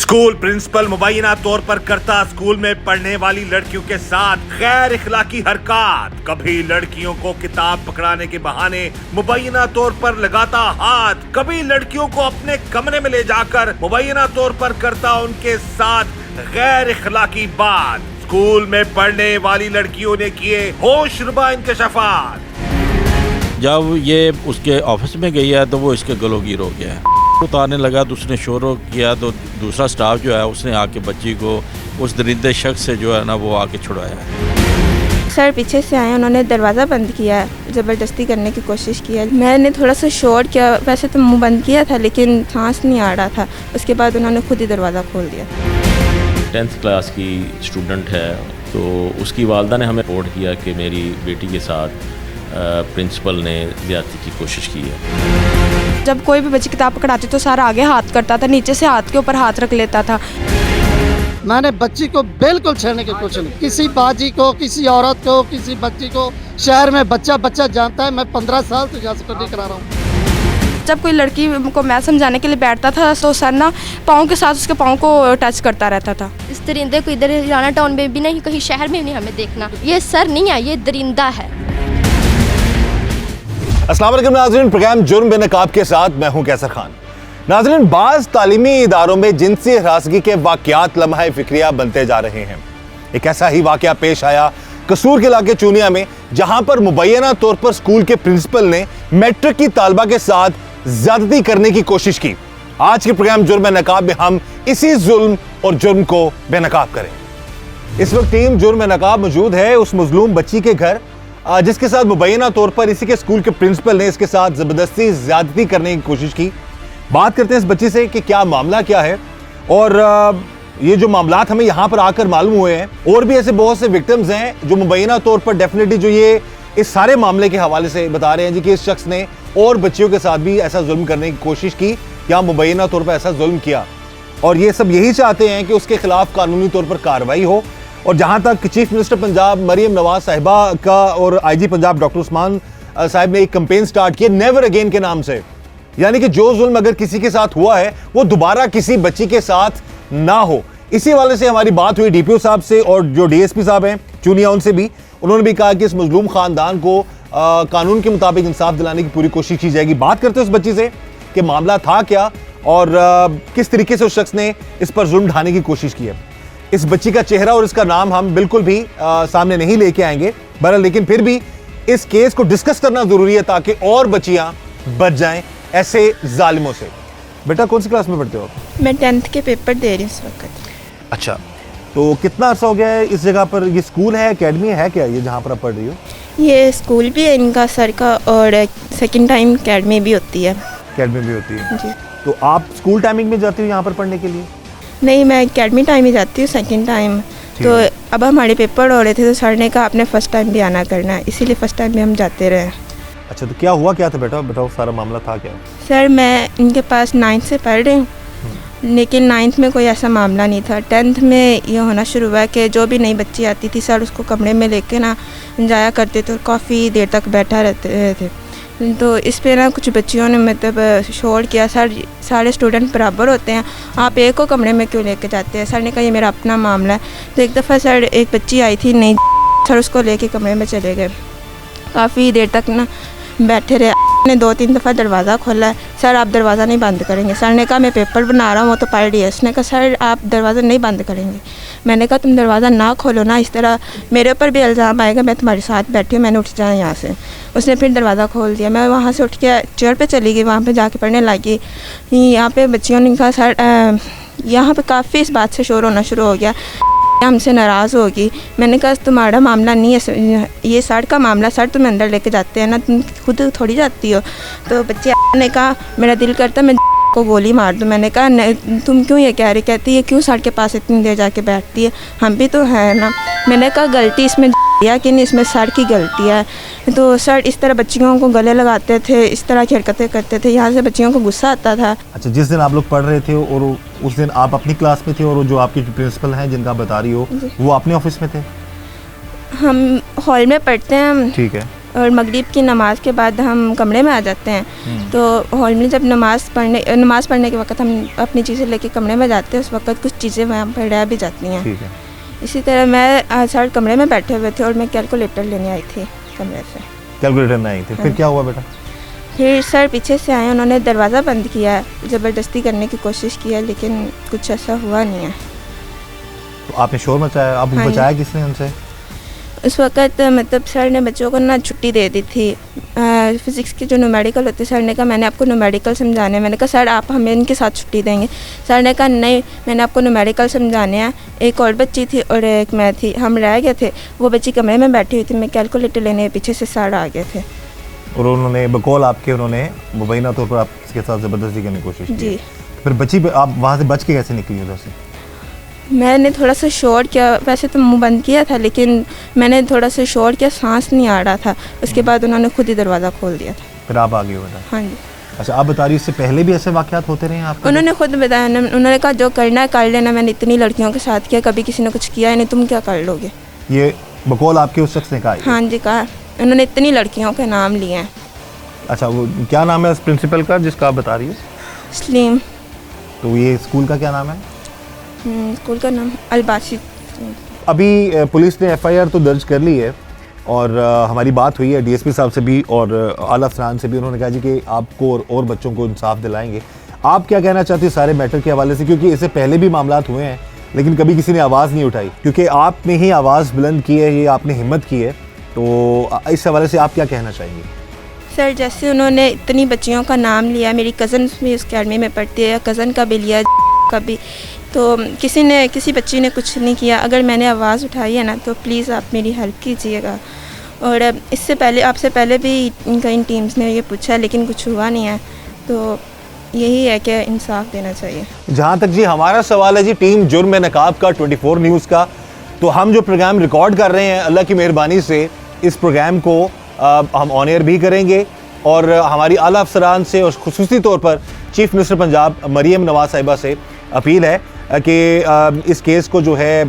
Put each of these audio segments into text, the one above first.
School principal मुबैना तौर पर करता स्कूल में पढ़ने वाली लड़कियों के साथ गैर इखलाकी हरकत। कभी लड़कियों को किताब पकड़ाने के बहाने मुबैना तौर पर लगाता हाथ, कभी लड़कियों को अपने कमरे में ले जाकर मुबैना तौर पर करता उनके साथ गैर इखलाकी बात। स्कूल में पढ़ने वाली लड़कियों ने किए होशरुबा इंकशाफात। जब ये उसके ऑफिस में गई है तो वो इसके गलोगीर हो गया है। उतारने लगा तो उसने शोर किया तो दूसरा स्टाफ जो है उसने आके बच्ची को उस दरिंदे शख्स से जो है ना वो आके छुड़ाया। सर पीछे से आए, उन्होंने दरवाज़ा बंद किया, ज़बरदस्ती करने की कोशिश की है। मैंने थोड़ा सा शोर किया, वैसे तो मुंह बंद किया था लेकिन सांस नहीं आ रहा था। उसके बाद उन्होंने खुद ही दरवाज़ा खोल दिया। 10th क्लास की स्टूडेंट है तो उसकी वालदा ने हमें रिपोर्ट किया कि मेरी बेटी के साथ प्रिंसिपल ने ज़्यादती की कोशिश की है। जब कोई भी बच्ची किताब पकड़ाती तो सारा आगे हाथ करता था, नीचे से हाथ के ऊपर हाथ रख लेता था। मैंने बच्ची को बिल्कुल छेड़ने की कोशिश नहीं, किसी बाजी को, किसी औरत को, किसी बच्ची को। शहर में बच्चा जानता है, मैं 15 साल से सिक्योरिटी करा रहा हूँ। जब कोई लड़की को मैं समझाने के लिए बैठता था तो सर ना पाँव के साथ उसके पाँव को टच करता रहता था। इस दरिंदे को इधर राना टाउन में भी नहीं, कहीं शहर में भी नहीं हमें देखना। ये सर नहीं है, ये दरिंदा है। अस्सलाम वालेकुम नाज़रीन, प्रोग्राम जुर्म बेनकाब के साथ मैं हूं कैसर खान। नाज़रीन, बाज़ तालीमी इदारों में जिनसी हरासगी के वाक़यात लम्हा फिक्रिया बनते जा रहे हैं। एक ऐसा ही वाक़या पेश आया कसूर के इलाके चूनिया में, जहां पर मुबैना तौर पर स्कूल के प्रिंसिपल ने मैट्रिक की तालबा के साथ ज़्यादती करने की कोशिश की। आज के प्रोग्राम जुर्म बेनकाब में हम इसी जुल्म और जुर्म को बेनकाब करें। इस वक्त टीम जुर्म बेनकाब मौजूद है उस मजलूम बच्ची के घर, जिसके साथ मुबैना तौर पर इसी के स्कूल के प्रिंसिपल ने इसके साथ जबरदस्ती ज्यादती करने की कोशिश की। बात करते हैं इस बच्ची से कि क्या मामला क्या है, और ये जो मामलात हमें यहाँ पर आकर मालूम हुए हैं, और भी ऐसे बहुत से विक्टिम्स हैं जो मुबैना तौर पर डेफिनेटली जो ये इस सारे मामले के हवाले से बता रहे हैं जी कि इस शख्स ने और बच्चियों के साथ भी ऐसा जुल्म करने की कोशिश की या मुबैना तौर पर ऐसा जुल्म किया, और ये सब यही चाहते हैं कि उसके खिलाफ कानूनी तौर पर कार्रवाई हो। और जहां तक चीफ मिनिस्टर पंजाब मरियम नवाज साहिबा का और आईजी पंजाब डॉक्टर उस्मान साहब ने एक कैंपेन स्टार्ट किया नेवर अगेन के नाम से, यानी कि जो जुल्म अगर किसी के साथ हुआ है वो दोबारा किसी बच्ची के साथ ना हो। इसी वाले से हमारी बात हुई डीपीओ साहब से और जो डीएसपी साहब हैं चूनिया, उनसे भी। उन्होंने भी कहा कि इस मजलूम खानदान को कानून के मुताबिक इंसाफ दिलाने की पूरी कोशिश की जाएगी। बात करते हैं उस बच्ची से कि मामला था क्या और किस तरीके से उस शख्स ने इस पर जुल्म ढाने की कोशिश की है। इस बच्ची का चेहरा और इसका नाम हम बिल्कुल भी सामने नहीं लेके आएंगे बहरहाल, लेकिन फिर भी इस केस को डिस्कस करना जरूरी है ताकि और बच्चियां बच जाएं ऐसे जालिमों से। बेटा कौन सी क्लास में पढ़ते हो? मैं 10th के पेपर दे रही हूँ इस वक्त। अच्छा, तो कितना अर्सा हो गया है इस जगह पर? ये स्कूल है, एकेडमी है क्या ये जहाँ पर आप पढ़ रही हो? ये स्कूल भी है इनका सर का, और सेकंड टाइम एकेडमी भी होती है। एकेडमी भी होती है जी। तो आप स्कूल टाइमिंग में जाती हो यहाँ पर पढ़ने के लिए? नहीं, मैं एकेडमी टाइम ही जाती हूँ, सेकंड टाइम। तो अब हमारे पेपर हो रहे थे तो सर ने कहा आपने फर्स्ट टाइम भी आना करना है, इसीलिए फर्स्ट टाइम भी हम जाते रहे। अच्छा, तो क्या हुआ क्या था बेटा? बताओ, सारा मामला था क्या? सर मैं इनके पास 9th से पढ़ रही हूँ, लेकिन 9th में कोई ऐसा मामला नहीं था। 10th में ये होना शुरू हुआ कि जो भी नई बच्ची आती थी सर उसको कमरे में लेके ना जाया करते थे और काफ़ी देर तक बैठा रहते थे। तो इस पे ना कुछ बच्चियों ने मतलब शोर किया, सर सारे स्टूडेंट बराबर होते हैं, आप एक को कमरे में क्यों लेके जाते हैं? सर ने कहा ये मेरा अपना मामला है। तो एक दफ़ा सर एक बच्ची आई थी नई, सर उसको लेके कमरे में चले गए, काफ़ी देर तक ना बैठे रहे। ने 2-3 दफ़ा दरवाज़ा खोला है, सर आप दरवाज़ा नहीं बंद करेंगे? सर ने कहा मैं पेपर बना रहा हूँ, वो तो पढ़ रही है। उसने कहा सर आप दरवाज़ा नहीं बंद करेंगे? मैंने कहा तुम दरवाज़ा ना खोलो ना, इस तरह मेरे ऊपर भी इल्ज़ाम आएगा, मैं तुम्हारे साथ बैठी हूँ, मैंने उठ जाना यहाँ से। उसने फिर दरवाज़ा खोल दिया। मैं वहाँ से उठ के चेयर पे चली गई, वहाँ पे जाके पढ़ने लगी। यहाँ पे बच्चियों ने कहा सर यहाँ पे काफ़ी इस बात से शोर होना शुरू हो गया, हमसे नाराज़ होगी। मैंने कहा तुम्हारा मामला नहीं है, ये सर का मामला, सर तुम्हें अंदर लेके जाते हैं ना, तुम खुद थोड़ी जाती हो। तो बच्चे ने कहा मेरा दिल करता मैं को गोली मार दूँ। मैंने कहा तुम क्यों ये कह रही? कहती है क्यों सर के पास इतनी देर जाके बैठती है, हम भी तो हैं ना। मैंने कहा गलती इसमें या कि नहीं, इसमें सर की गलती है। तो सर इस तरह बच्चियों को गले लगाते थे, इस तरह की हरकतें करते थे, यहाँ से बच्चियों को गुस्सा आता था। अच्छा, जिस दिन आप लोग पढ़ रहे थे और उस दिन आप अपनी क्लास में थे और जो आपके प्रिंसिपल हैं जिनका बता रही हो वो अपने ऑफिस में थे? हम हॉल में पढ़ते हैं, ठीक है। और मगरिब की नमाज़ के बाद हम कमरे में आ जाते हैं। तो हॉल में जब नमाज़ पढ़ने के वक्त हम अपनी चीज़ें लेके कमरे में जाते हैं, उस वक्त कुछ चीज़ें वहाँ पर रह भी जाती हैं। ठीक है। इसी तरह मैं सर कमरे में बैठे हुए थे और मैं कैलकुलेटर लेने आई थी कमरे से। कैलकुलेटर नहीं थे, फिर क्या हुआ बेटा? फिर सर पीछे से आए, उन्होंने दरवाज़ा बंद किया, ज़बरदस्ती करने की कोशिश की है, लेकिन कुछ ऐसा हुआ नहीं है। तो आपने शोर मचाया, आपको हाँ जी। बचाया किसने उनसे? उस वक़्त मतलब सर ने बच्चों को ना छुट्टी दे दी थी। फ़िज़िक्स के जो न्यूमेरिकल होते, सर ने कहा मैंने आपको न्यूमेरिकल समझाने हैं। मैंने कहा सर आप हमें इनके साथ छुट्टी देंगे? सर ने कहा नहीं, मैंने आपको न्यूमेरिकल समझाने हैं। एक और बच्ची थी और एक मैं थी, हम रह गए थे। वो बच्ची कमरे में बैठी हुई थी, मैं कैलकुलेटर लेने पीछे से सर आ गए थे। और उन्होंने बकौल आपके उन्होंने मुबैना तौर पर आपके साथ ज़बरदस्ती करने की कोशिश की? जी। फिर बच्ची आप वहाँ से बच के कैसे निकली उधर से? मैंने थोड़ा सा शोर किया, वैसे तो मुंह बंद किया था, लेकिन मैंने थोड़ा सा शोर किया, सांस नहीं आ रहा था। उसके बाद उन्होंने खुद ही दरवाज़ा खोल दिया था। फिर आप आ गए बेटा? हाँ जी। अच्छा, आप बता रही इससे पहले भी ऐसे वाक़यात होते रहे हैं आपके? उन्होंने खुद बताया, उन्होंने कहा जो करना है कर लेना, मैंने इतनी लड़कियों के साथ किया, कभी किसी ने कुछ किया ही नहीं, तुम क्या कर लोगे? ये बकौल आपके उस शख्स ने कहा? हाँ जी, कहा। उन्होंने इतनी लड़कियों के नाम लिए हैं। अच्छा, वो क्या नाम है उस प्रिंसिपल का जिसका आप बता रही हो? सलीम। तो ये स्कूल का क्या नाम है? स्कूल का नाम अलबासी। अभी पुलिस ने एफआईआर तो दर्ज कर ली है और हमारी बात हुई है डीएसपी साहब से भी और आला अफसरान से भी। उन्होंने कहा जी कि आपको और बच्चों को इंसाफ दिलाएंगे। आप क्या कहना चाहते हैं सारे मैटर के हवाले से, क्योंकि इससे पहले भी मामलात हुए हैं लेकिन कभी किसी ने आवाज़ नहीं उठाई, क्योंकि आपने ही आवाज़ बुलंद की है, ये आपने हिम्मत की है, तो इस हवाले से आप क्या कहना चाहेंगे? सर जैसे उन्होंने इतनी बच्चियों का नाम लिया, मेरी कज़न भी उस अकेडमी में पढ़ती है, कज़न का भी लिया, का भी, तो किसी बच्ची ने कुछ नहीं किया। अगर मैंने आवाज़ उठाई है ना, तो प्लीज़ आप मेरी हेल्प कीजिएगा। और इससे पहले आपसे पहले भी कई टीम्स ने ये पूछा, लेकिन कुछ हुआ नहीं है, तो यही है कि इंसाफ देना चाहिए। जहाँ तक जी हमारा सवाल है जी टीम जुर्म में नकाब का 24 न्यूज़ का, तो हम जो प्रोग्राम रिकॉर्ड कर रहे हैं, अल्लाह की मेहरबानी से इस प्रोग्राम को हम ऑन एयर भी करेंगे और हमारी आला अफसरान से और खुसूसी तौर पर चीफ मिनिस्टर पंजाब मरीम नवाज साहिबा से अपील है कि इस केस को जो है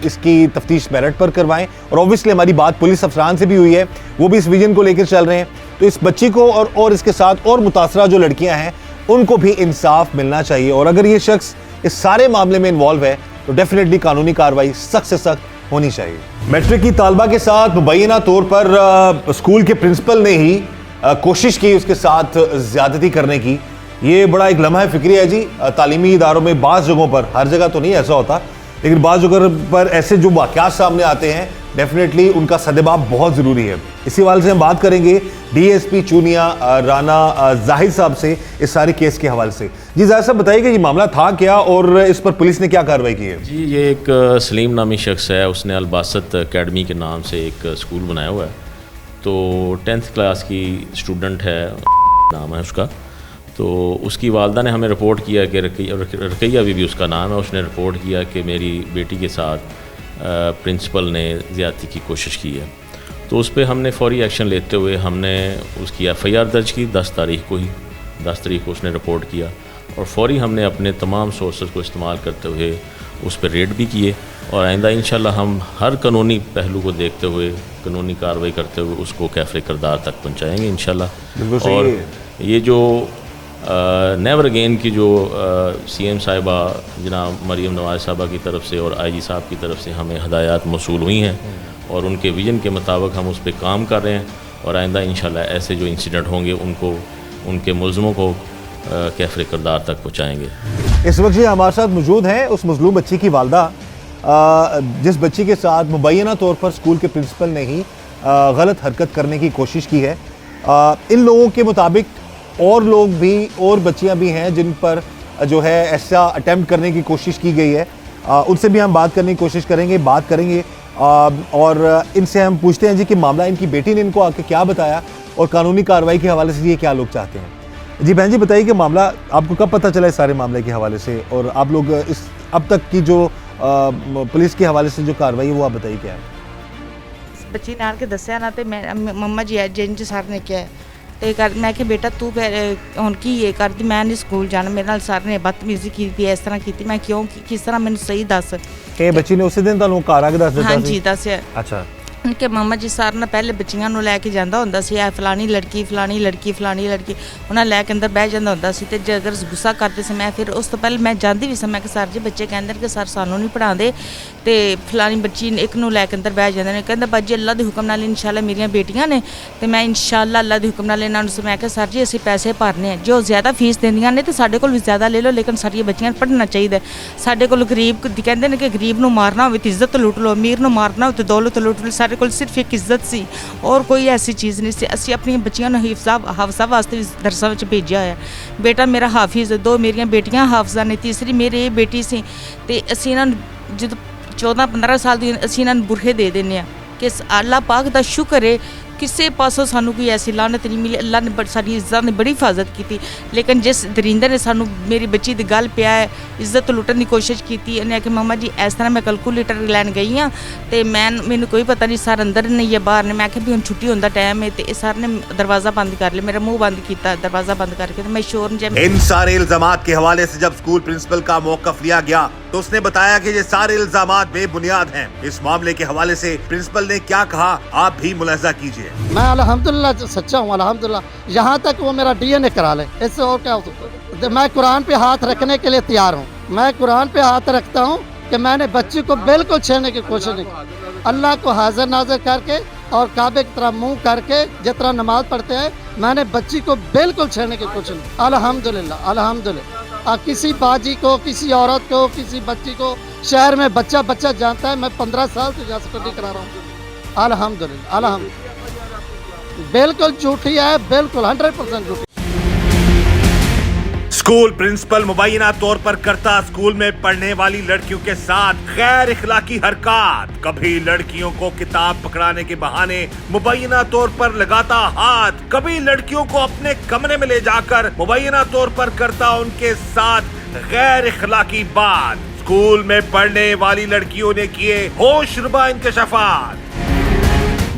इसकी तफ्तीश मेरिट पर करवाएं। और ऑब्वियसली हमारी बात पुलिस अफसरान से भी हुई है, वो भी इस विजन को लेकर चल रहे हैं। तो इस बच्ची को और इसके साथ और मुतासरा जो लड़कियां हैं उनको भी इंसाफ मिलना चाहिए। और अगर ये शख्स इस सारे मामले में इन्वॉल्व है तो डेफिनेटली कानूनी कार्रवाई सख्त से सख्त होनी चाहिए। मैट्रिक की तालबा के साथ मुबैना तौर पर स्कूल के प्रिंसिपल ने ही कोशिश की उसके साथ ज़्यादती करने की। ये बड़ा एक लम्हा फिक्री है जी। तालीमी इदारों में बाज़ जगहों पर, हर जगह तो नहीं ऐसा होता, लेकिन बाज़ जगह पर ऐसे जो वाक़यात सामने आते हैं डेफिनेटली उनका सदेबाब बहुत ज़रूरी है। इसी हवाले से हम बात करेंगे डीएसपी चूनिया राना जाहिद साहब से इस सारे केस के हवाले से। जी जाहिद साहब बताइए कि ये मामला था क्या और इस पर पुलिस ने क्या कार्रवाई की है? जी ये एक सलीम नामी शख्स है, उसने अलबासत अकेडमी के नाम से एक स्कूल बनाया हुआ है। तो 10th क्लास की स्टूडेंट है, नाम है उसका। तो उसकी वालदा ने हमें रिपोर्ट किया कि रकैया भी उसका नाम है, उसने रिपोर्ट किया कि मेरी बेटी के साथ प्रिंसिपल ने ज़्यादती की कोशिश की है। तो उस पर हमने फौरी एक्शन लेते हुए हमने उसकी एफआईआर दर्ज की 10 तारीख को उसने रिपोर्ट किया और फौरी हमने अपने तमाम सोर्सेज को इस्तेमाल करते हुए उस पर रेड भी किए और आइंदा इंशाल्लाह हम हर कानूनी पहलू को देखते हुए कानूनी कार्रवाई करते हुए उसको कैफरे किरदार तक पहुँचाएँगे इंशाल्लाह। और ये जो नेवर अगेन की जो सीएम साहिबा जनाब मरीम नवाज साहिबा की तरफ से और आईजी साहब की तरफ से हमें हदायत मौसूल हुई हैं और उनके विजन के मुताबिक हम उस पर काम कर रहे हैं और आइंदा इंशाल्लाह ऐसे जो इंसिडेंट होंगे उनको उनके मुल्ज़िमों को कैफरे किरदार तक पहुँचाएँगे। इस वक्त ये हमारे साथ मौजूद हैं उस मजलूम बच्ची की वालदा, जिस बच्ची के साथ मुबैना तौर पर स्कूल के प्रिंसिपल ने ही गलत हरकत करने की कोशिश की है। इन लोगों के मुताबिक और लोग भी और बच्चियां भी हैं जिन पर जो है ऐसा अटेम्प्ट करने की कोशिश की गई है। उनसे भी हम बात करने की कोशिश करेंगे, बात करेंगे और इनसे हम पूछते हैं जी कि मामला इनकी बेटी ने इनको आके क्या बताया और कानूनी कार्रवाई के हवाले से ये क्या लोग चाहते हैं। जी बहन जी बताइए कि मामला आपको कब पता चला इस सारे मामले के हवाले से और आप लोग इस अब तक की जो पुलिस के हवाले से जो कार्रवाई है वो आप बताइए क्या है? बच्ची ने आके दस्या ना तो मैं मम्मा जी एजेंट सर ने क्या है तो कर मैं कि बेटा तू हुण की ये करती, मैं नहीं स्कूल जाना, मेरे नाल सर ने बदतमीजी की, इस तरह की, मैं क्यों किस तरह मैंने सही दस कि बच्ची ने उसी दिन तुहानू घर आके दस दिता? हाँ जी दस्या। अच्छा ਕਿ ਮਾਮਾ ਜੀ ਸਰ ਨਾ ਪਹਿਲੇ ਬੱਚੀਆਂ ਨੂੰ ਲੈ ਕੇ ਜਾਂਦਾ ਹੁੰਦਾ ਸੀ, ਇਹ ਫਲਾਣੀ ਲੜਕੀ ਫਲਾਣੀ ਲੜਕੀ ਫਲਾਣੀ ਲੜਕੀ ਉਹਨਾਂ ਲੈ ਕੇ ਅੰਦਰ ਬਹਿ ਜਾਂਦਾ ਹੁੰਦਾ ਸੀ। ਤੇ ਜੇ ਅਗਰ ਗੁੱਸਾ ਕਰਦੇ ਸੀ ਮੈਂ ਫਿਰ ਉਸ ਤੋਂ ਪਹਿਲੇ ਮੈਂ ਜਾਂਦੀ ਵੀ ਸੀ, ਮੈਂ ਕਿ ਸਰ ਜੀ ਬੱਚੇ ਕਹਿੰਦੇ ਨੇ ਕਿ ਸਰ ਸਾਨੂੰ ਨਹੀਂ ਪੜ੍ਹਾਉਂਦੇ ਤੇ ਫਲਾਣੀ ਬੱਚੀ ਇੱਕ ਨੂੰ ਲੈ ਕੇ ਅੰਦਰ ਬਹਿ ਜਾਂਦੇ ਨੇ। ਕਹਿੰਦਾ ਬਾਜੀ ਅੱਲਾ ਦੇ ਹੁਕਮ ਨਾਲ ਇਨਸ਼ਾਅੱਲਾ ਮੇਰੀਆਂ ਬੇਟੀਆਂ ਨੇ ਤੇ ਮੈਂ ਇਨਸ਼ਾਅੱਲਾ ਅੱਲਾ ਦੇ ਹੁਕਮ ਨਾਲ ਇਹਨਾਂ ਨੂੰ ਮੈਂ ਕਿਹਾ ਸਰ ਜੀ ਅਸੀਂ ਪੈਸੇ ਭਰਨੇ ਆ, ਜੋ ਜ਼ਿਆਦਾ ਫੀਸ ਦਿੰਦੀਆਂ ਨੇ ਤੇ ਸਾਡੇ ਕੋਲ ਵੀ ਜ਼ਿਆਦਾ ਲੈ ਲਓ, ਲੇਕਿਨ ਸਾਡੀਆਂ ਬੱਚੀਆਂ ਨੂੰ ਪੜ੍ਹਨਾ ਚਾਹੀਦਾ। ਸਾਡੇ ਕੋਲ ਗਰੀਬ ਕਹਿੰਦੇ ਨੇ ਕਿ ਗਰੀਬ ਨੂੰ ਮਾਰਨਾ ਹੋਵੇ ਤੇ ਇੱਜ਼ਤ ਲੁੱਟ ਲਓ, ਅਮੀਰ ਨੂੰ ਮਾਰਨਾ ਹੋਵੇ ਤੇ ਦੌਲਤ ਲੁੱਟ ਲਓ। ਸਾਡੇ ਕੋਲ ਸਿਰਫ ਇੱਕ ਇੱਜ਼ਤ ਸੀ ਔਰ ਕੋਈ ਐਸੀ ਚੀਜ਼ ਨਹੀਂ ਸੀ। ਅਸੀਂ ਆਪਣੀਆਂ ਬੱਚੀਆਂ ਨੂੰ ਹਾਫਜ਼ਾ ਵਾਸਤੇ ਦਰਸਾਂ ਵਿੱਚ ਭੇਜਿਆ ਹੋਇਆ। ਬੇਟਾ ਮੇਰਾ ਹਾਫਿਜ਼, 2 ਮੇਰੀਆਂ ਬੇਟੀਆਂ ਹਾਫਜ਼ਾ ਨੇ, ਤੀਸਰੀ ਮੇਰੀ ਇਹ ਬੇਟੀ ਸੀ। ਤੇ ਅਸੀਂ ਇਹਨਾਂ ਨੂੰ ਜਦੋਂ 14-15 ਸਾਲ ਦੀ ਅਸੀਂ ਇਹਨਾਂ ਨੂੰ ਬੁਰਖੇ ਦੇ ਦਿੰਦੇ ਹਾਂ ਕਿ ਅੱਲਾਹ ਪਾਕ ਦਾ ਸ਼ੁਕਰ ਹੈ ਕਿਸੇ ਪਾਸੋਂ ਸਾਨੂੰ ਕੋਈ ਐਸੀ ਲਾਨਤ ਨਹੀਂ ਮਿਲੀ। ਅੱਲਾ ਨੇ ਸਾਡੀ ਇੱਜ਼ਤ ਨੇ ਬੜੀ ਹਿਫਾਜ਼ਤ ਕੀਤੀ, ਲੇਕਿਨ ਜਿਸ ਦਰਿੰਦੇ ਨੇ ਸਾਨੂੰ ਮੇਰੀ ਬੱਚੀ ਦੀ ਗੱਲ ਪਿਆ ਹੈ ਇੱਜ਼ਤ ਲੁੱਟਣ ਦੀ ਕੋਸ਼ਿਸ਼ ਕੀਤੀ। ਇਹਨੇ ਆਖਿਆ ਮਾਮਾ ਜੀ ਇਸ ਤਰ੍ਹਾਂ ਮੈਂ ਕੈਲਕੂਲੇਟਰ ਲੈਣ ਗਈ ਹਾਂ ਤੇ ਮੈਨੂੰ ਕੋਈ ਪਤਾ ਨਹੀਂ ਸਰ ਅੰਦਰ ਨਹੀਂ ਜਾਂ ਬਾਹਰ ਨੇ। ਮੈਂ ਆਖਿਆ ਵੀ ਹੁਣ ਛੁੱਟੀ ਹੁੰਦਾ ਟਾਈਮ ਹੈ ਤੇ ਸਰ ਨੇ दरवाज़ा बंद कर लिया, मेरा मुंह बंद किया, दरवाज़ा बंद करके तो मैं शोर जब इन सारे इल्जामात के हवाले से जब स्कूल प्रिंसिपल का मौक़िफ़ लिया गया तो उसने बताया कि ये सारे इल्जामात बेबुनियाद हैं। इस मामले के हवाले से प्रिंसिपल ने क्या कहा आप भी मुलाहिज़ा कीजिए। मैं अल्हम्दुलिल्लाह सच्चा हूँ, अल्हम्दुलिल्लाह। यहाँ तक वो मेरा DNA करा ले, इससे और क्या हो सकता है। मैं कुरान पे हाथ रखने के लिए तैयार हूँ, मैं कुरान पे हाथ रखता हूँ कि मैंने बच्ची को बिल्कुल छेड़ने की कोशिश नहीं की। अल्लाह को हाजिर नाजिर करके और काबे की तरह मुँह करके जितना नमाज पढ़ते हैं मैंने बच्ची को बिल्कुल छेड़ने की कोशिश नहीं। अल्हम्दुलिल्लाह अल्हम्दुलिल्लाह। किसी बाजी को, किसी औरत को, किसी बच्ची को शहर में बच्चा जानता है। मैं 15 साल से जा सिक्योरिटी करा रहा हूँ। अल्हम्दुलिल्लाह अल्हम्दुलिल्लाह। बिल्कुल झूठी है, बिल्कुल 100% झूठी। स्कूल प्रिंसिपल मुबैना तौर पर करता स्कूल में पढ़ने वाली लड़कियों के साथ गैर इखलाकी हरकत। कभी लड़कियों को किताब पकड़ाने के बहाने मुबैना तौर पर लगाता हाथ, कभी लड़कियों को अपने कमरे में ले जाकर मुबैना तौर पर करता उनके साथ गैर इखलाकी बात। स्कूल में पढ़ने वाली लड़कियों ने किए होशरुबा इंकशाफात।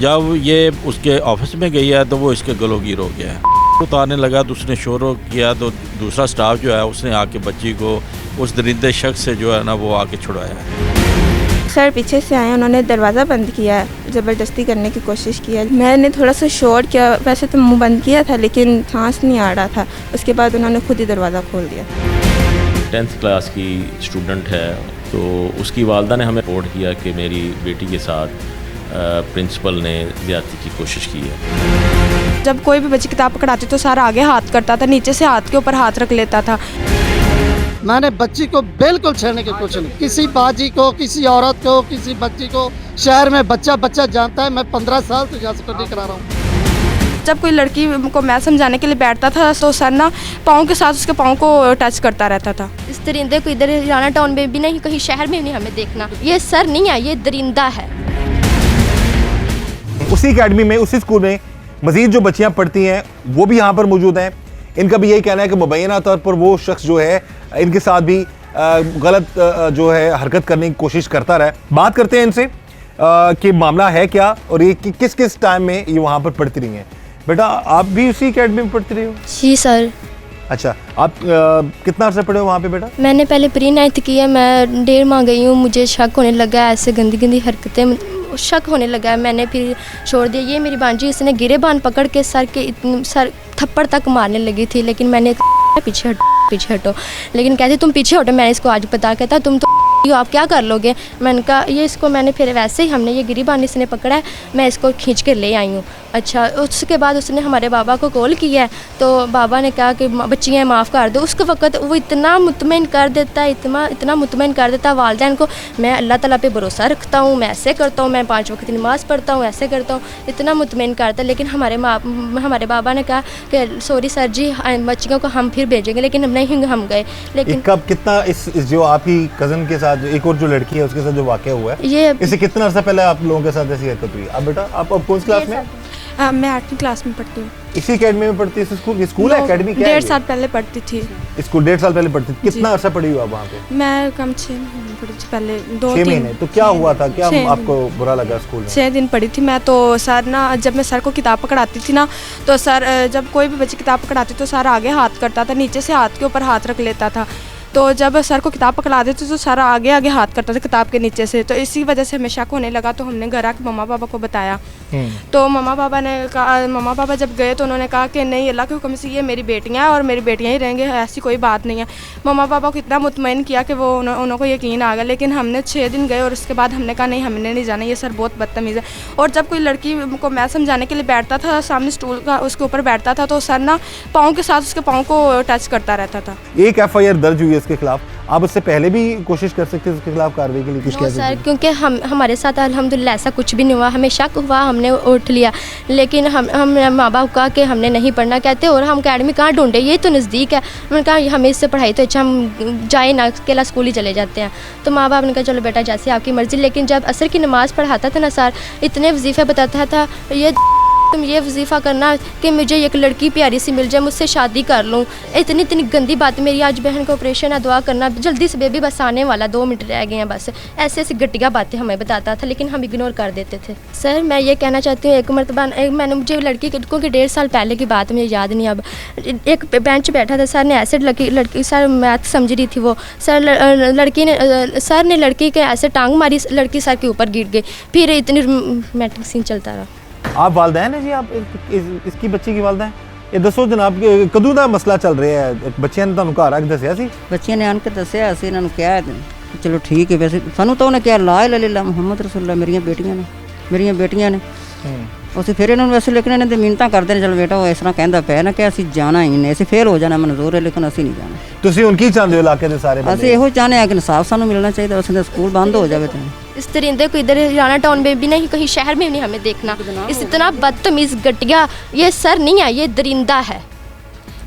जब ये उसके ऑफिस में गई है तो वो इसके गलोगीर हो गया है। उतारने लगा तो उसने शोर किया तो दूसरा स्टाफ जो है उसने आके बच्ची को उस दरिंदे शख्स से जो है ना वो आके छुड़ाया है। सर पीछे से आए, उन्होंने दरवाज़ा बंद किया है, ज़बरदस्ती करने की कोशिश की है। मैंने थोड़ा सा शोर किया, वैसे तो मुंह बंद किया था लेकिन सांस नहीं आ रहा था। उसके बाद उन्होंने खुद ही दरवाज़ा खोल दिया। 10th क्लास की स्टूडेंट है तो उसकी वालदा ने हमें रिपोर्ट किया कि मेरी बेटी के साथ प्रिंसिपल ने ज़्यादती की कोशिश की है। जब कोई भी बच्ची किताब पकड़ाती तो सर आगे हाथ करता था, नीचे से हाथ के ऊपर हाथ रख लेता था। मैंने बच्ची को बिल्कुल छेड़ने की कोशिश नहीं। किसी बाजी को, किसी औरत को, किसी बच्ची को शहर में बच्चा जानता है। मैं 15 साल से जा सिक्योरिटी करा रहा हूँ। जब कोई लड़की को मैं समझाने के लिए बैठता था तो सर ना पाँव के साथ उसके पाँव को टच करता रहता था। इस दरिंदे को इधर राना टाउन में भी नहीं, कहीं शहर में भी नहीं हमें देखना। ये सर नहीं है, ये दरिंदा है। उसी एकेडमी में, उसी स्कूल में मजीद जो बच्चियां पढ़ती हैं वो भी यहाँ पर मौजूद हैं। इनका भी यही कहना है कि मुबैना तौर पर वो शख्स जो है इनके साथ भी गलत जो है हरकत करने की कोशिश करता रहा। बात करते हैं इनसे कि मामला है क्या और ये किस किस टाइम में ये वहाँ पर पढ़ती रही हैं। बेटा आप भी उसी एकेडमी में पढ़ती रही हो? जी सर। अच्छा, आप कितना अर्सा पढ़े हो वहाँ पे बेटा? मैंने पहले प्री 9th की है, मैं 1.5 माह गई हूँ। मुझे शक होने लगा, ऐसे गंदी गंदी हरकतें शक होने लगा है। मैंने फिर छोड़ दिया। ये मेरी भांजी, इसने गिरेबान पकड़ के सर थप्पड़ तक मारने लगी थी, लेकिन मैंने पीछे हटो, लेकिन कहती तुम पीछे हटो। मैंने इसको आज बता कहता तुम तो आप क्या कर लोगे। मैंने कहा ये इसको मैंने फिर वैसे ही हमने ये गिरीबान इसने पकड़ा है, मैं इसको खींच के ले आई हूँ। अच्छा, उसके बाद उसने हमारे बाबा को कॉल किया है तो बाबा ने कहा कि बच्चियाँ माफ़ कर दो। उसके वक्त वो इतना मुतमईन कर देता है, इतना मुतमईन कर देता है वालिदैन को। मैं अल्लाह ताला पे भरोसा रखता हूँ, मैं ऐसे करता हूँ, मैं 5 वक्त नमाज़ पढ़ता हूँ, ऐसे करता हूँ, इतना मुतमईन करता है। लेकिन हमारे बाबा ने कहा कि सॉरी सर जी, बच्चियों को हम फिर भेजेंगे, लेकिन नहीं हम गए। लेकिन कब कितना इस जो आपकी कज़न के साथ एक और जो लड़की है उसके साथ जो वाक़या हुआ है, ये इससे कितना अर्सा पहले आप लोगों के साथ ऐसी हरकत हुई? अब बेटा आप अब कौन सी क्लास में? मैं 8वीं क्लास में पढ़ती हूँ। इसी एकेडमी में पढ़ती है? स्कूल, ये स्कूल है, एकेडमी क्या है? 1.5 साल पहले पढ़ती थी। स्कूल 1.5 साल पहले पढ़ती थी। कितना अर्सा पढ़ी हो आप वहाँ पे? मैं कम 6 महीने पढ़ी थी पहले, 6 महीने। तो क्या हुआ था, क्या आपको बुरा लगा स्कूल में? 6 दिन पढ़ी थी मैं। तो सर ना, जब मैं सर को किताब पकड़ाती थी ना तो सर जब कोई भी बच्ची किताब पकड़ाती तो सर आगे हाथ करता था, नीचे से हाथ के ऊपर हाथ रख लेता था। तो जब सर को किताब पकड़ा देते तो सर आगे आगे हाथ करता था किताब के नीचे से, तो इसी वजह से हमें शक होने लगा। तो हमने घर आके मम्मा पापा को बताया, तो मम्मा पापा जब गए तो उन्होंने कहा कि नहीं, अल्लाह के हुक्म से ये मेरी बेटियाँ हैं और मेरी बेटियाँ ही रहेंगे, ऐसी कोई बात नहीं है। मम्मा पापा को इतना मुतमईन किया कि वो उनको यकीन आ गया। लेकिन हमने 6 दिन गए और उसके बाद हमने कहा नहीं, हमने नहीं जाना, ये सर बहुत बदतमीज़ है। और जब कोई लड़की को मैं समझाने के लिए बैठता था, सामने स्टूल का उसके ऊपर बैठता था, तो सर ना पाँव के साथ उसके पाँव को टच करता रहता था। एक FIR दर्ज हुई है इसके खिलाफ, आप उससे पहले भी कोशिश कर सकते हैं उसके खिलाफ कार्रवाई के लिए कुछ नो सर, क्योंकि हमारे साथ अल्हम्दुलिल्लाह ऐसा कुछ भी नहीं हुआ। हमें शक हुआ, हमने उठ लिया, लेकिन हम माँ बाप कहा कि हमने नहीं पढ़ना कहते, और हम अकेडमी कहाँ ढूंढे, ये तो नज़दीक है। उन्होंने कहा हमें इससे पढ़ाई तो अच्छा, हम जाए ना, अकेला स्कूल ही चले जाते हैं। तो माँ बाप ने कहा चलो बेटा जैसे आपकी मर्ज़ी। लेकिन जब असर की नमाज़ पढ़ाता था ना सर, इतने वजीफ़े बताता था, ये तुम ये वजीफ़ा करना कि मुझे एक लड़की प्यारी सी मिल जाए, मुझसे शादी कर लूँ, इतनी इतनी गंदी बात। मेरी आज बहन का ऑपरेशन है, दुआ करना, जल्दी से बेबी बस आने वाला, 2 मिनट रह गए हैं बस। ऐसे ऐसी घटिया बातें हमें बताता था, लेकिन हम इग्नोर कर देते थे। सर मैं ये कहना चाहती हूँ, एक मरतबा मुझे लड़की को 1.5 साल पहले की बात मुझे याद नहीं, अब एक बेंच बैठा था, सर ने ऐसे लड़की सर मैथ समझ रही थी वो, सर ने लड़की के ऐसे टांग मारी, लड़की सर के ऊपर गिर गई, फिर इतनी मैट्रिक सीन चलता रहा। आप वालदैन है जी, आप इसकी बच्ची की वालदैन? ये दसो जनाब कदों दा मसला चल रहा है? बच्चियां ने तुहानू घर आके दसिया सी? बच्चियां ने आन के दसिया, ਅਸੀਂ ਇਹਨਾਂ ਨੂੰ ਕਿਹਾ ਚਲੋ ਠੀਕ ਹੈ। ਵੈਸੇ ਸਾਨੂੰ ਤਾਂ ਉਹਨੇ ਕਿਹਾ ਲਾ ਇਲਾਹਾ ਇਲੱਲਾ ਮੁਹੰਮਦ ਰਸੂਲullah ਮੇਰੀਆਂ ਬੇਟੀਆਂ ਨੇ ਅਸੀਂ ਫਿਰ ਇਹਨਾਂ ਨੂੰ ਵੈਸੇ ਲੇਕਿਨ ਇਹਨਾਂ ਦੇ ਮਿੰਨਤਾਂ ਕਰਦੇ ਨੇ, ਚਲ ਬੇਟਾ ਉਹ ਇਸ ਤਰ੍ਹਾਂ ਕਹਿੰਦਾ ਪਿਆ ਨਾ ਕਿ ਅਸੀਂ ਜਾਣਾ ਹੀ ਨਹੀਂ, ਅਸੀਂ ਫੇਲ ਹੋ ਜਾਣਾ ਮਨਜ਼ੂਰ ਹੈ, ਲੇਕਿਨ ਅਸੀਂ ਨਹੀਂ ਜਾਣਾ। ਤੁਸੀਂ ਹੁਣ ਕੀ ਚਾਹੁੰਦੇ ਹੋ ਇਲਾਕੇ ਦੇ ਸਾਰੇ ਬੰਦੇ? ਅਸੀਂ ਇਹੋ ਚਾਹੁੰਦੇ ਹਾਂ ਕਿ ਇਨਸਾਫ ਸਾਨੂੰ ਮਿਲਣਾ चाਹੀਦਾ, ਉਸ ਦਾ ਸਕੂਲ ਬੰਦ ਹੋ ਜਾਵੇ। ਤਾਂ इस दरिंदे को इधर हरियाणा टाउन में भी नहीं, कहीं शहर में भी नहीं हमें देखना। इस इतना बदतमीज़ घटिया, ये सर नहीं है, ये दरिंदा है।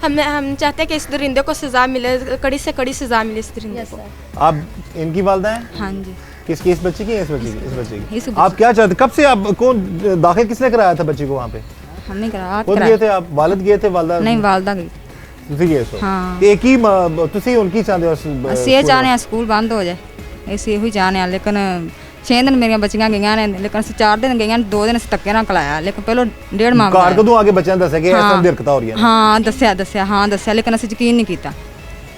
हम चाहते हैं कि इस दरिंदे को सज़ा मिले, कड़ी से कड़ी सज़ा मिले इस दरिंदे को। आप इनकी वालदा हैं? हाँ जी। किसकी? इस बच्ची की? इस बच्ची की। आप क्या चाहते, कब से आप कौन दाखिल किसने कराया था बच्ची को वहाँ पे? हमने कराया। खुद गए थे आप? वालिद गए थे? वालदा नहीं, वालदा गई। ਤੁਸੀਂ ਗਏ ਸੋ? ਹਾਂ। ਤੇ ਕੀ ਤੁਸੀਂ ਹੁਣ ਕੀ ਚਾਹੁੰਦੇ ਹੋ? ਅਸੀਂ ਇਹ ਚਾਹੁੰਦੇ ਹਾਂ ਸਕੂਲ ਬੰਦ ਹੋ ਜਾਏ, ਅਸੀਂ ਇਹੋ ਹੀ ਚਾਹੁੰਦੇ ਹਾਂ। ਲੇਕਿਨ 6 ਦਿਨ ਮੇਰੀਆਂ ਬੱਚੀਆਂ ਗਈਆਂ ਨੇ, ਲੇਕਿਨ ਅਸੀਂ 4 ਦਿਨ ਗਈਆਂ, 2 ਦਿਨ ਅਸੀਂ ਧੱਕੇ ਨਾਲ ਕਲਾਇਆ, ਲੇਕਿਨ ਪਹਿਲਾਂ 1.5 ਮਾਹ ਘਰ ਕਦੋਂ ਆ ਕੇ ਬੱਚਿਆਂ ਨੇ ਦੱਸਿਆ ਕਿ ਇਸ ਤਰ੍ਹਾਂ ਦੀ ਹਰਕਤਾਂ ਹੋ ਰਹੀਆਂ ਨੇ? ਹਾਂ ਦੱਸਿਆ, ਲੇਕਿਨ ਅਸੀਂ यकीन नहीं किया।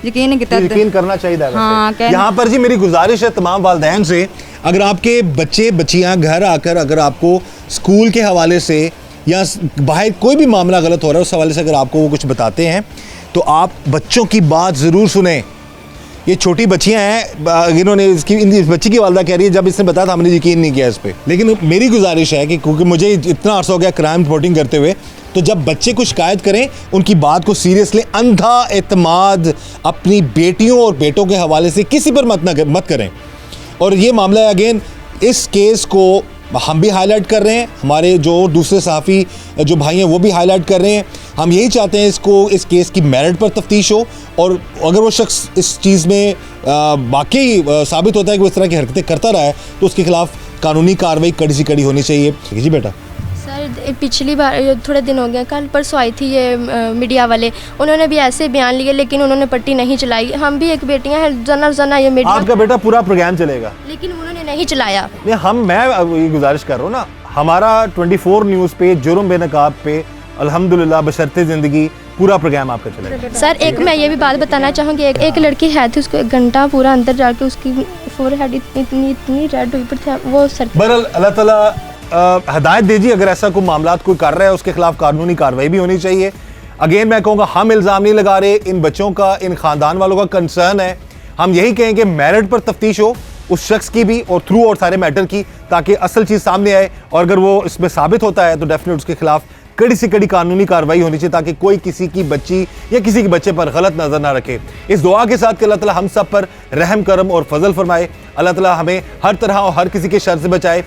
यकीन करना चाहिए वैसे। यहाँ पर जी मेरी गुजारिश है तमाम वालिदैन से, अगर आपके बच्चे बच्चियाँ घर आकर अगर आपको स्कूल के हवाले से या बाहर कोई भी मामला गलत हो रहा है उस हवाले से अगर आपको वो कुछ बताते हैं तो आप बच्चों की बात ज़रूर सुने। ये छोटी बच्चियां हैं, इन्होंने इस बच्ची की वालदा कह रही है जब इसने बताया था हमने यकीन नहीं किया इस पर। लेकिन मेरी गुजारिश है कि क्योंकि मुझे इतना अर्सा हो गया क्राइम रिपोर्टिंग करते हुए, तो जब बच्चे को शिकायत करें उनकी बात को सीरियस लें। अंधा एतमाद अपनी बेटियों और बेटों के हवाले से किसी पर मत करें। और ये मामला है, अगेन इस केस को हम भी हाईलाइट कर रहे हैं, हमारे जो दूसरे सहाफ़ी जो भाई हैं वो भी हाईलाइट कर रहे हैं। हम यही चाहते हैं इस केस की मेरिट पर तफ्तीश हो, और अगर वो शख्स इस चीज़ में वाकई साबित होता है कि वो इस तरह की हरकतें करता रहा है तो उसके खिलाफ कानूनी कार्रवाई कड़ी से कड़ी होनी चाहिए। जी बेटा। सर पिछली बार थोड़े दिन हो गए, कल परसों आई थी ये मीडिया वाले, उन्होंने भी ऐसे बयान लिए, लेकिन उन्होंने पट्टी नहीं चलाई। हम भी एक बेटियां हैं, जना ये मीडिया, आपका बेटा पूरा प्रोग्राम चलेगा, लेकिन उन्होंने नहीं चलाया। मैं ये गुजारिश कर रहा हूँ ना, हमारा 24 न्यूज़ पे जुर्म बेनकाब पे अल्हम्दुलिल्लाह बशर्ते ज़िंदगी पूरा प्रोग्राम आपका चलेगा। सर एक मैं ये भी बात बताना चाहूँगी, एक लड़की है थी, उसको 1 घंटा पूरा अंदर जाके उसकी फोरहेड इतनी रेड हुई पर था वो सर। बहरहाल अल्लाह ताला हदायत दीजिए, अगर ऐसा कोई मामला कोई कर रहा है उसके खिलाफ कानूनी कार्रवाई भी होनी चाहिए। अगेन मैं कहूँगा हम इल्ज़ाम नहीं लगा रहे, इन बच्चों का, इन ख़ानदान वालों का कंसर्न है। हम यही कहें कि मेरिट पर तफ्तीश हो उस शख्स की भी और थ्रू और सारे मैटर की, ताकि असल चीज़ सामने आए, और अगर वो इसमें साबित होता है तो डेफिनेट उसके खिलाफ कड़ी से कड़ी कानूनी कार्रवाई होनी चाहिए, ताकि कोई किसी की बच्ची या किसी के बच्चे पर गलत नजर ना रखे। इस दुआ के साथ कि अल्लाह ताला हम सब पर रहम करम और फजल फरमाए, अल्लाह ताला हमें हर तरह और हर किसी के शर से बचाए।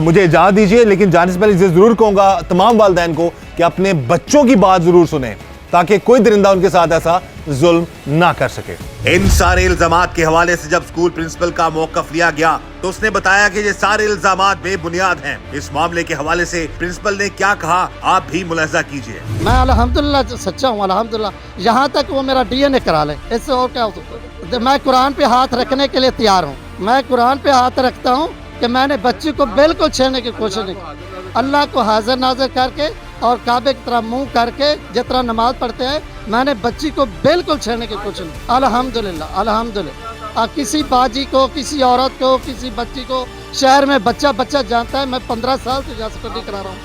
मुझे इजाज़त दीजिए, लेकिन जाने से पहले ज़रूर कहूँगा तमाम वालिदैन को कि अपने बच्चों की बात ज़रूर सुने, ताकि कोई दरिंदा उनके साथ ऐसा जुल्म ना कर सके। इन सारे इल्जामात के हवाले से जब स्कूल प्रिंसिपल का मौक़िफ़ लिया गया तो उसने बताया कि ये सारे इल्जामात बेबुनियाद हैं। इस मामले के हवाले से प्रिंसिपल ने क्या कहा आप भी मुलाहिज़ा कीजिए। मैं अल्हम्दुलिल्लाह सच्चा हूँ, अल्हम्दुलिल्लाह। यहाँ तक वो मेरा DNA करा ले, इससे और क्या हो सकता है। मैं कुरान पे हाथ रखने के लिए तैयार हूँ, मैं कुरान पे हाथ रखता हूँ कि मैंने बच्ची को बिल्कुल छेड़ने की कोशिश नहीं की। अल्लाह को हाजिर नाजिर करके और काबे की तरह मुंह करके जितना नमाज पढ़ते हैं, मैंने बच्ची को बिल्कुल छेड़ने की कोशिश नहीं। अल्हम्दुलिल्लाह अल्हम्दुलिल्लाह। किसी बाजी को, किसी औरत को, किसी बच्ची को शहर में बच्चा जानता है, मैं 15 साल से जा स्टडी करा रहा हूँ।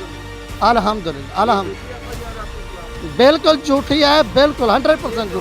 अल्हम्दुलिल्लाह अल्हम्दुलिल्लाह। बिल्कुल झूठी है, बिल्कुल 100% झूठी।